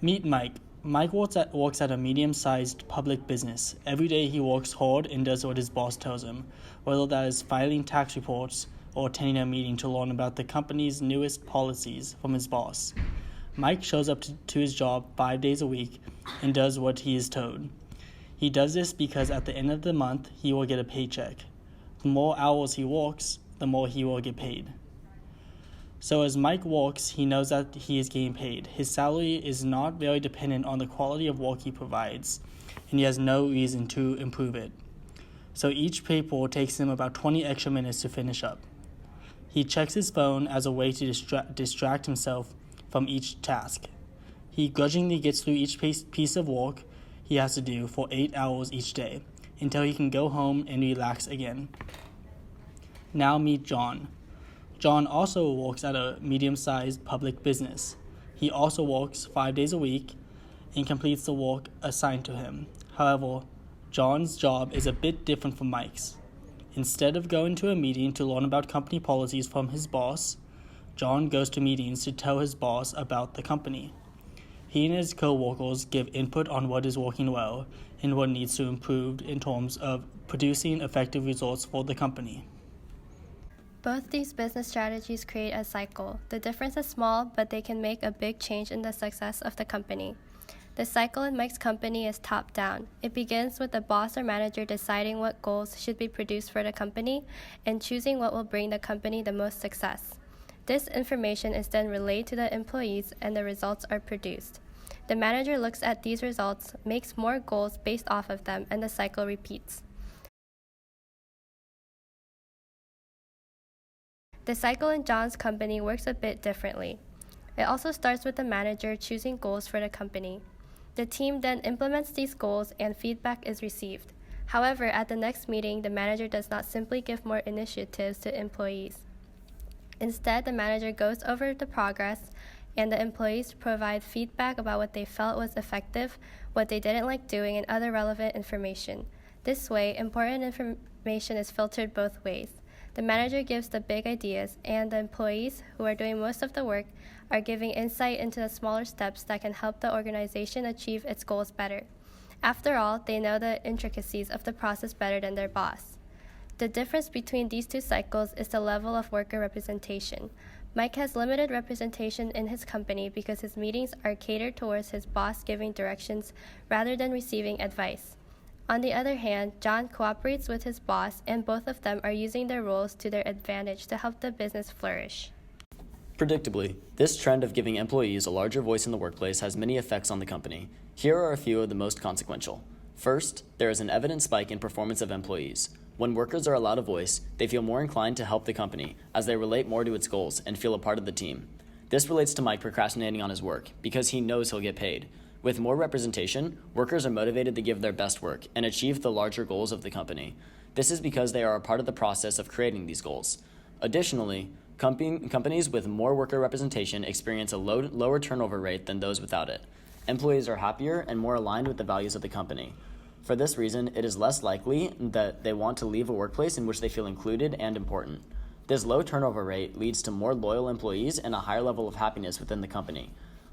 Meet Mike. Mike works at a medium-sized public business. Every day he works hard and does what his boss tells him, whether that is filing tax reports or attending a meeting to learn about the company's newest policies from his boss. Mike shows up to his job 5 days a week and does what he is told. He does this because at the end of the month, he will get a paycheck. The more hours he works, the more he will get paid. So as Mike works, he knows that he is getting paid. His salary is not very dependent on the quality of work he provides, and he has no reason to improve it. So each paper takes him about 20 extra minutes to finish up. He checks his phone as a way to distract himself from each task. He grudgingly gets through each piece of work he has to do for 8 hours each day, until he can go home and relax again. Now meet John. John also works at a medium-sized public business. He also works 5 days a week and completes the work assigned to him. However, John's job is a bit different from Mike's. Instead of going to a meeting to learn about company policies from his boss, John goes to meetings to tell his boss about the company. He and his co-workers give input on what is working well and what needs to improve in terms of producing effective results for the company. Both these business strategies create a cycle. The difference is small, but they can make a big change in the success of the company. The cycle in Mike's company is top-down. It begins with the boss or manager deciding what goals should be produced for the company and choosing what will bring the company the most success. This information is then relayed to the employees and the results are produced. The manager looks at these results, makes more goals based off of them, and the cycle repeats. The cycle in John's company works a bit differently. It also starts with the manager choosing goals for the company. The team then implements these goals and feedback is received. However, at the next meeting, the manager does not simply give more initiatives to employees. Instead, the manager goes over the progress and the employees provide feedback about what they felt was effective, what they didn't like doing, and other relevant information. This way, important information is filtered both ways. The manager gives the big ideas, and the employees, who are doing most of the work, are giving insight into the smaller steps that can help the organization achieve its goals better. After all, they know the intricacies of the process better than their boss. The difference between these two cycles is the level of worker representation. Mike has limited representation in his company because his meetings are catered towards his boss giving directions rather than receiving advice. On the other hand, John cooperates with his boss, and both of them are using their roles to their advantage to help the business flourish. Predictably, this trend of giving employees a larger voice in the workplace has many effects on the company. Here are a few of the most consequential. First, there is an evident spike in performance of employees. When workers are allowed a voice, they feel more inclined to help the company, as they relate more to its goals and feel a part of the team. This relates to Mike procrastinating on his work, because he knows he'll get paid. With more representation, workers are motivated to give their best work and achieve the larger goals of the company. This is because they are a part of the process of creating these goals. Additionally, companies with more worker representation experience a lower turnover rate than those without it. Employees are happier and more aligned with the values of the company. For this reason, it is less likely that they want to leave a workplace in which they feel included and important. This low turnover rate leads to more loyal employees and a higher level of happiness within the company.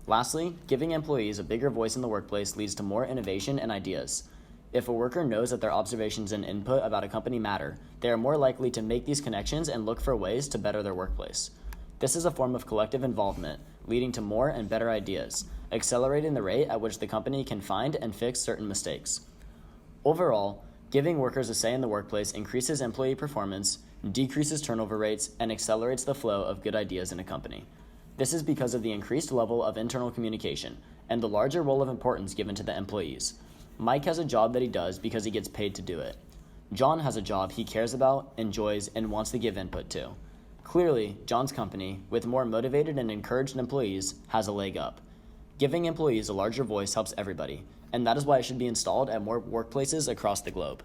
Lastly, giving employees a bigger voice in the workplace leads to more innovation and ideas. If a worker knows that their observations and input about a company matter, they are more likely to make these connections and look for ways to better their workplace. This is a form of collective involvement, leading to more and better ideas, accelerating the rate at which the company can find and fix certain mistakes. Overall, giving workers a say in the workplace increases employee performance, decreases turnover rates, and accelerates the flow of good ideas in a company. This is because of the increased level of internal communication and the larger role of importance given to the employees. Mike has a job that he does because he gets paid to do it. John has a job he cares about, enjoys, and wants to give input to. Clearly, John's company, with more motivated and encouraged employees, has a leg up. Giving employees a larger voice helps everybody, and that is why it should be installed at more workplaces across the globe.